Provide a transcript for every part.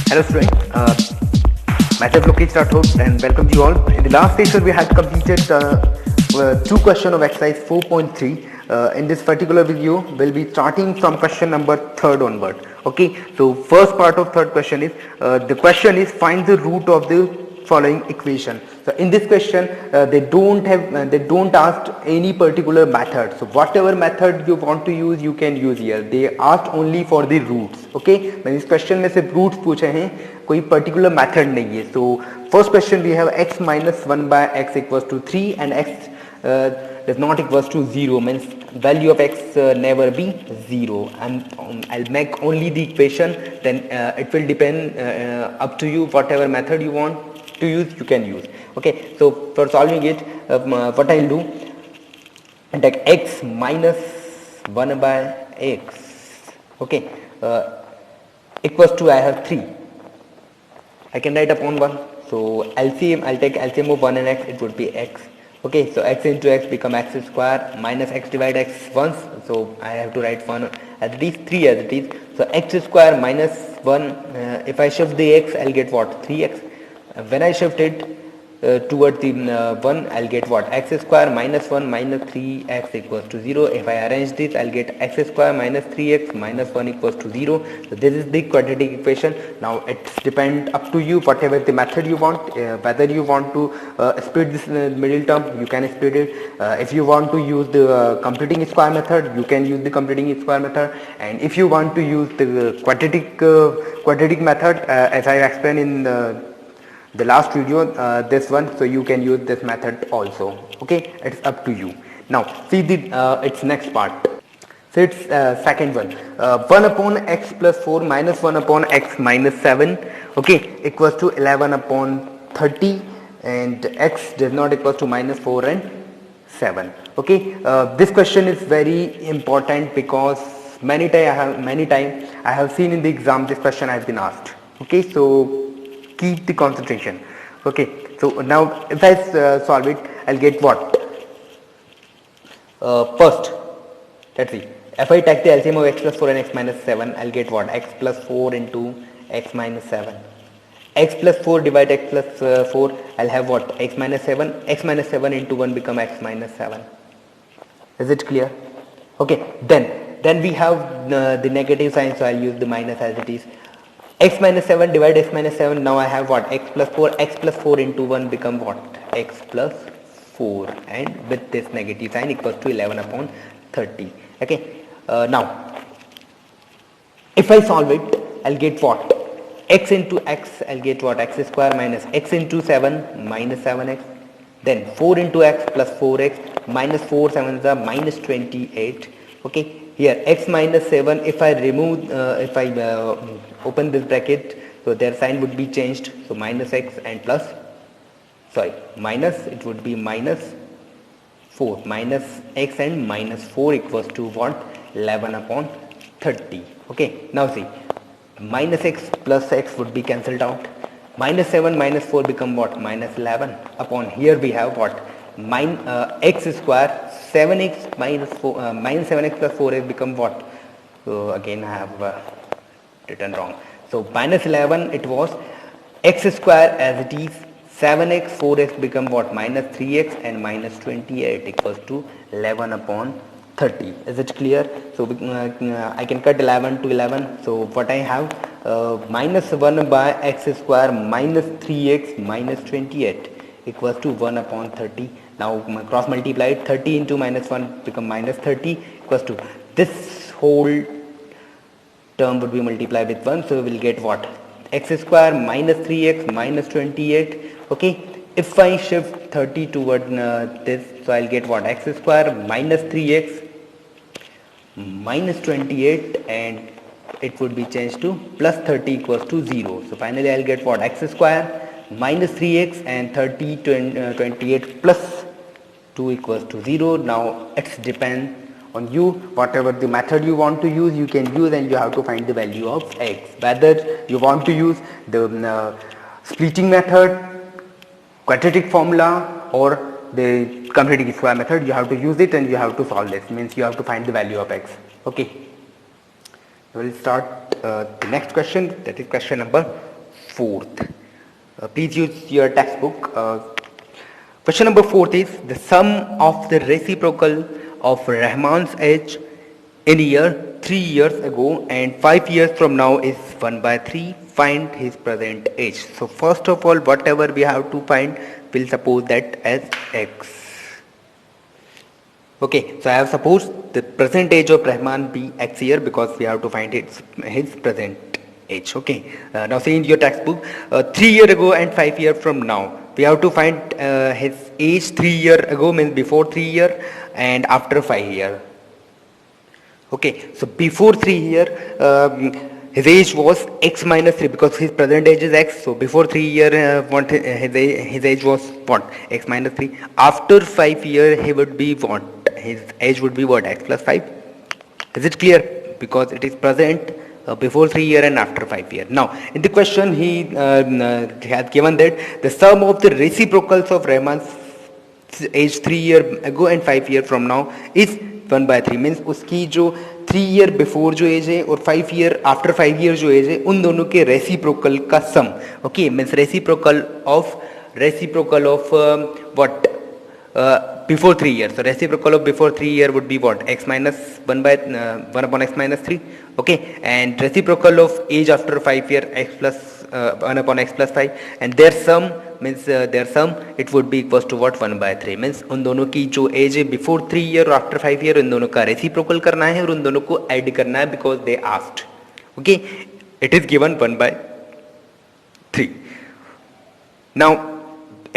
Hello students, myself Lokesh Rathod and welcome you all. In the last session we had completed two questions of exercise 4.3. In this particular video we'll be starting from question number 3rd onward. Okay, so first part of third question is, the question is find the root of the following equation. So in this question they don't ask any particular method, so whatever method you want to use you can use here. They asked only for the roots. Okay, मैंने इस question में सिर्फ roots पूछे हैं, कोई particular method नहीं है. So first question we have x minus 1 by x equals to 3 and x does not equals to 0, means value of x never be 0, and I'll make only the equation, then it will depend up to you. Whatever method you want to use you can use. Okay, so for solving it, what I'll do, take x minus 1 by x, okay, equals to, I have 3, I can write upon 1, so LCM, I'll take LCM of 1 and x, it would be x. Okay, so x into x become x square minus x divide x once, so I have to write 1 as it is, 3 as it is. So x square minus 1, if I shift the x I'll get what, 3x. When I shift it towards the 1, I'll get what, x square minus 1 minus 3x equals to 0. If I arrange this I'll get x square minus 3x minus 1 equals to 0. So this is the quadratic equation. Now it's depend up to you whatever the method you want, whether you want to split this middle term you can split it. If you want to use the completing square method you can use the completing square method, and if you want to use the quadratic method as I explained in the last video, this one, so you can use this method also. Okay, it's up to you. Now see the its next part. So it's second one, 1 upon x plus 4 minus 1 upon x minus 7, okay, equals to 11 upon 30, and x does not equals to minus 4 and 7. Okay, this question is very important because many time I have seen in the exam this question has been asked. Okay, so keep the concentration. Okay, so now if I solve it I'll get what, first let's see, if I take the LCM of x plus 4 and x minus 7 I'll get what, x plus 4 into x minus 7, x plus 4 divide x plus 4, I'll have what, x minus 7, x minus 7 into 1 become x minus 7. Is it clear? Okay, then we have the negative sign, so I'll use the minus as it is. X minus 7 divide x minus 7, now I have what, x plus 4 into 1 become what, x plus 4, and with this negative sign equals to 11 upon 30. Okay, now if I solve it I'll get what, x into x I'll get what, x square minus x into 7 minus 7x, then 4 into x plus 4x minus 4 7s are minus 28. Okay, here x minus 7, if I remove if I open this bracket, so their sign would be changed, so minus x and plus, sorry, minus, it would be minus 4, minus x and minus 4 equals to what, 11 upon 30. Okay, now see, minus x plus x would be cancelled out, minus 7 minus 4 become what, minus 11 upon, here we have what, x square 7x minus 4 minus 7x plus 4x become what, so again I have written wrong, so minus 11 it was, x square as it is, 7x 4x become what, minus 3x and minus 28 equals to 11 upon 30. Is it clear? So I can cut 11 to 11, so what I have, minus 1 by x square minus 3x minus 28 equals to 1 upon 30. Now cross multiply it, 30 into minus 1 become minus 30 equals to, this whole term would be multiplied with 1, so we will get what, x square minus 3x minus 28. Okay, if I shift 30 toward this, so I'll get what, x square minus 3x minus 28, and it would be changed to plus 30 equals to 0. So finally I'll get what, x square minus 3x and 30 28 plus 2 equals to 0. Now it's depend on you, whatever the method you want to use you can use, and you have to find the value of x, whether you want to use the splitting method, quadratic formula, or the completing square method. You have to use it and you have to solve this, means you have to find the value of x. Okay, we will start the next question, that is question number 4th. Please use your textbook. Question number 4th is the sum of the reciprocal of Rahman's age in year 3 years ago and 5 years from now is 1 by 3. Find his present age. So first of all, whatever we have to find, we'll suppose that as x. Okay, so I have supposed the present age of Rahman be x here because we have to find his present age. Okay, now see in your textbook, 3 years ago and 5 years from now, we have to find his age 3 years ago means before 3 years and after 5 years. Okay, so before 3 years, his age was x minus 3 because his present age is x. So before 3 years, his age was what? X minus 3. After 5 years, he would be what? His age would be what? X plus 5. Is it clear? Because it is present before 3 years and after 5 years. Now, in the question, he has given that the sum of the reciprocals of Rahman's age 3 years ago and 5 years from now is 1 by 3. Means उसकी जो 3 year before जो age है और 5 year after 5 year जो age है उन दोनों के रेसिप्रोकल का sum. Okay, means reciprocal of what before 3 years. So reciprocal of before 3 year would be what? X minus 1 by 1 upon x minus 3. Okay, and reciprocal of age after 5 year x plus 1 upon x plus 5, and their sum means it would be equals to what? 1 by 3. means उन दोनों की जो age है before 3 year और after 5 year उन दोनों का reciprocal करना है और उन दोनों को ऐड करना है because they asked. Okay, it is given 1 by 3. Now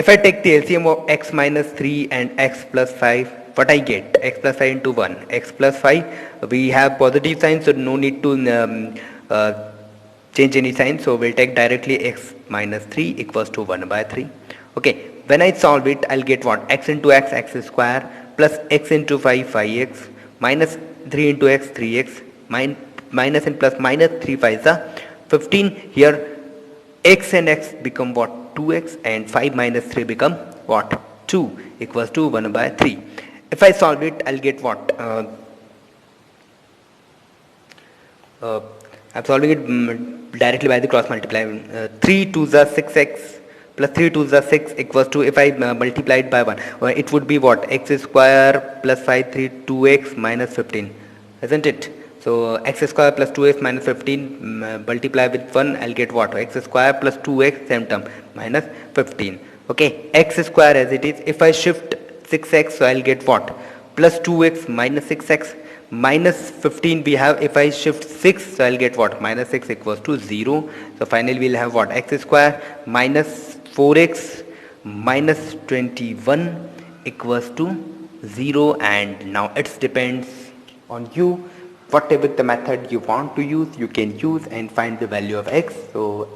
if I take the LCM of x minus 3 and x plus 5, what I get? X plus 5 into 1. X plus 5, we have positive sign, so no need to change any sign. So we'll take directly x minus 3 equals to 1 by 3. Okay, when I solve it, I'll get what? X into x, x square, plus x into 5, 5x, minus 3 into x, 3x, minus and plus minus 3 5 are 15. Here x and x become what? 2x, and 5 minus 3 become what? 2 equals to 1 by 3. If I solve it, I'll get what? I'm solving it directly by the cross multiply. 3 2s are 6x plus 3 2s are 6 equals to, if I multiply it by 1, it would be what? X square plus 5 3 2x minus 15, isn't it? So x square plus 2x minus 15 multiply with 1, I'll get what? X square plus 2x same term minus 15. Okay, x square as it is. If I shift 6x, so I'll get what? Plus 2x minus 6x minus 15 we have. If I shift 6, so I'll get what? Minus 6 equals to 0. So finally we'll have what? X square minus 4x minus 21 equals to 0. And now it depends on you. Whatever the method you want to use, you can use and find the value of x. So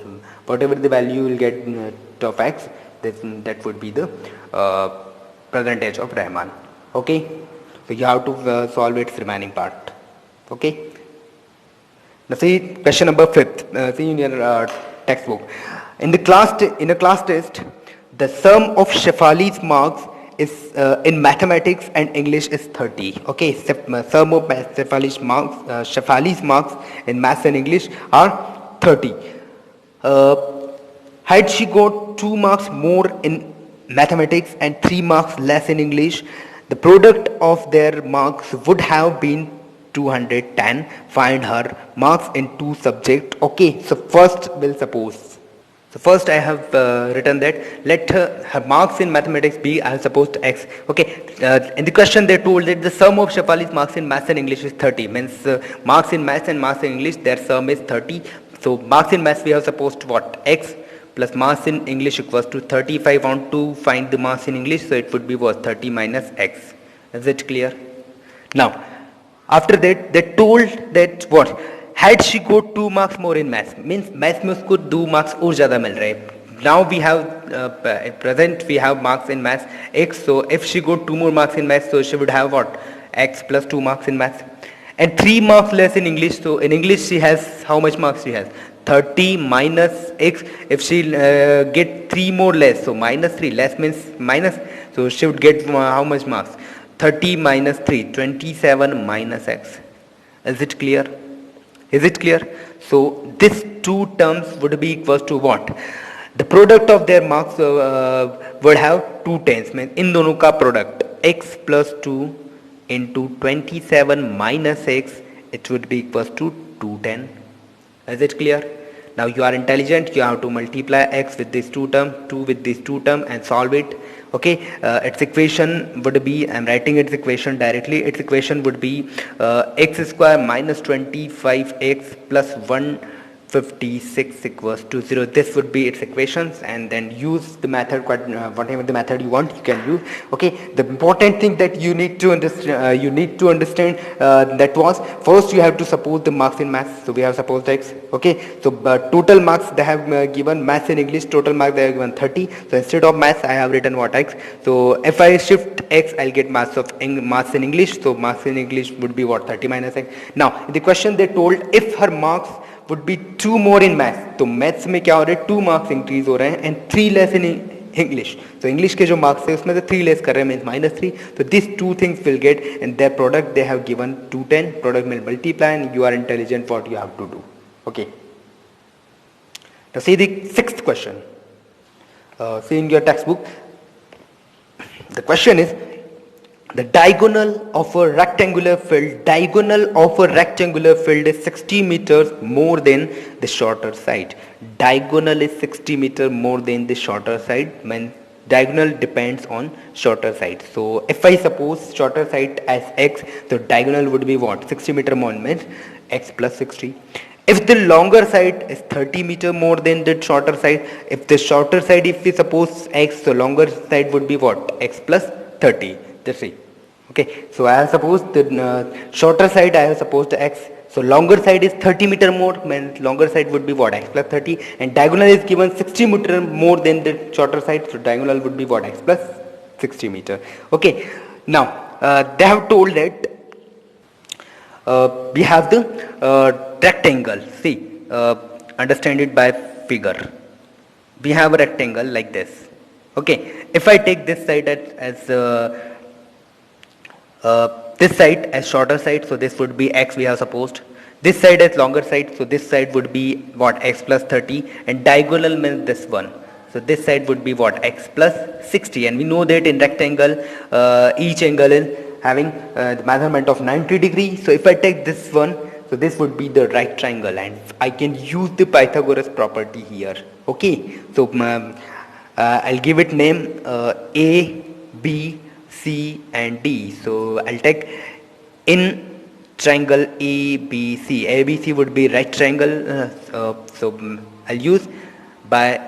whatever the value you will get of x, that would be the present age of Rahman. Okay, so you have to solve its remaining part. Okay, now see question number 5th. See in your textbook, in a class test, the sum of Shefali's marks is in mathematics and English is 30. Okay, sum of Shefali's marks in maths and English are 30. Had she got 2 marks more in mathematics and 3 marks less in English, the product of their marks would have been 210. Find her marks in 2 subjects. Okay, so first we'll suppose. So first I have written that let her marks in mathematics be, I have supposed x. Okay, in the question they told that the sum of Shefali's marks in maths and English is 30. Means marks in maths and marks in English, their sum is 30. So marks in maths we have supposed what? X plus marks in English equals to 30. If I want to find the marks in English, so it would be what? 30 minus x. Is it clear? Now after that they told that what? Had she got 2 marks more in maths, means maths में उसको 2 marks और ज़्यादा मिल रहे हैं. Now we have at present we have marks in maths x. So if she got 2 more marks in maths, so she would have what? X plus 2 marks in maths, and 3 marks less in English. So in English she has how much marks she has? 30 minus x. If she get 3 more less, so minus 3, less means minus. So she would get how much marks? 30 minus 3, 27 minus x. Is it clear? Is it clear? So this two terms would be equals to what? The product of their marks would have two tens, means in दोनों का product x plus 2 into 27 minus x, it would be equals to 210. Is it clear? Now you are intelligent, you have to multiply x with this two term, 2 with this two term, and solve it. Okay, its equation would be, I am writing its equation directly, its equation would be x square minus 25x plus 156 equals to 0. This would be its equations, and then use the method, whatever the method you want, you can use. Okay, the important thing that you need to understand, that was, first you have to suppose the marks in maths. So we have supposed x. Okay, so total marks they have given, maths in English total marks they have given 30. So instead of maths I have written what x. So if I shift x, I'll get maths in English. So maths in English would be what, 30 minus x. Now in the question they told if her marks would be 2 more in maths, तो maths में क्या हो रहा है, 2 marks increase हो रहे हैं and 3 less in English. तो इंग्लिश के जो मार्क्स है उसमें से 3 लेस कर रहे हैं, मीन्स -3. तो this two things will get and their product they have given 210. Product will multiply and you are intelligent what you have to do. Okay, now see the sixth question. See in your textbook, the question is the diagonal of a rectangular field is 60 meters more than the shorter side. Diagonal is 60 meters more than the shorter side, means diagonal depends on shorter side. So if I suppose shorter side as x, so diagonal would be what, 60 meter more, means x plus 60. If the longer side is 30 meter more than the shorter side, if the shorter side, if we suppose x, so longer side would be what, x plus 30. That's it. Okay, so I have supposed the shorter side, I have supposed x. So longer side is 30 meter more, means longer side would be what, x plus 30, and diagonal is given 60 meter more than the shorter side, so diagonal would be what, x plus 60 meter. Okay, now they have told that we have the rectangle. See, understand it by figure. We have a rectangle like this. Okay, if I take this side as this side as shorter side, so this would be x we have supposed. This side as longer side, so this side would be what, x plus 30, and diagonal means this one. So this side would be what, x plus 60, and we know that in rectangle each angle is having the measurement of 90 degrees. So if I take this one, so this would be the right triangle, and I can use the Pythagoras property here. Okay, so I'll give it name A, B, C and D. So I'll take in triangle ABC. ABC would be right triangle. So I'll use by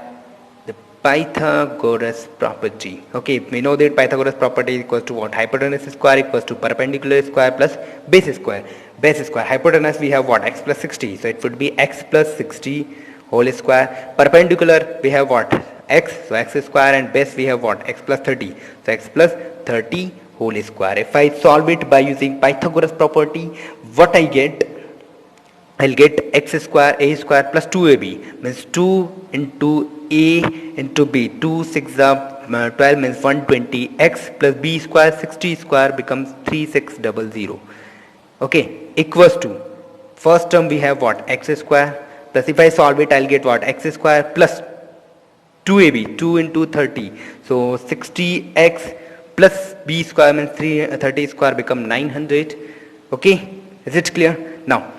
the Pythagoras property. Okay, we know that Pythagoras property is equals to what? Hypotenuse square equals to perpendicular square plus base square. Base square. Hypotenuse we have what? X plus 60. So it would be x plus 60 whole square. Perpendicular we have what? X. So x square, and base we have what? X plus 30. So x plus 30 whole square. If I solve it by using Pythagoras property, what I get? I'll get x square a square plus 2ab, means 2 into a into b. 2 6 are 12, means 120. X plus b square 60 square becomes 3600. Okay, equals to, first term we have what? X square, plus if I solve it I'll get what? X square plus 2ab, 2 into 30, so 60x plus b square means 30 square become 900. Okay, is it clear? Now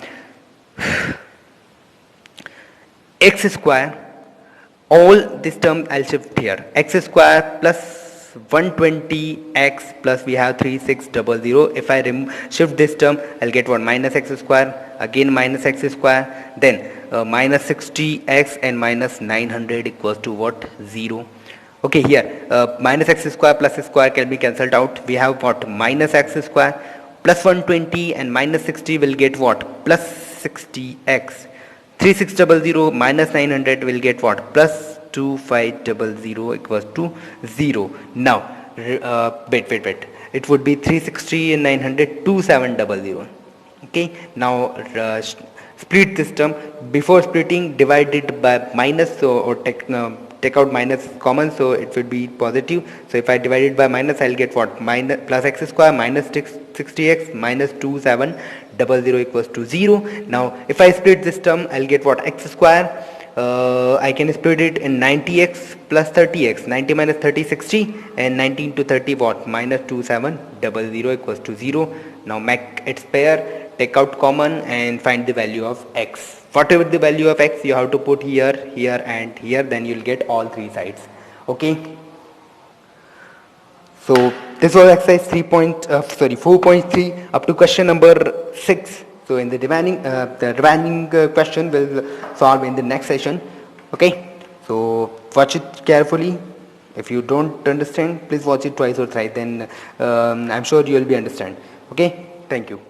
x square, all this term I'll shift here. X square plus 120x plus we have 3600. If I shift this term, I'll get what? Minus x square, again minus x square, then minus 60x and minus 900 equals to what? 0. Okay, here minus x square plus square can be cancelled out. We have what? Minus x square plus 120 and minus 60 will get what? Plus 60x. 3600 minus 900 will get what? Plus 2500 equals to 0. Now wait, it would be 360 and 900, 2700. Okay, now split this term. Before splitting, divide it by minus, or take out minus common, so it would be positive. So if I divide it by minus, I'll get what? Minus plus x square minus 60x minus 2700 00 equals to 0. Now if I split this term, I'll get what, x square. I can split it in 90x plus 30x. 90 minus 30 60, and 19 to 30 what, minus 2700 equals to 0. Now make its pair, take out common and find the value of x. Whatever the value of x, you have to put here, here and here, then you'll get all three sides. Okay. So this was exercise 4.3 up to question number 6. So in the remaining question will solve in the next session. Okay. So watch it carefully. If you don't understand, please watch it twice or thrice. Then I'm sure you will be understand. Okay. Thank you.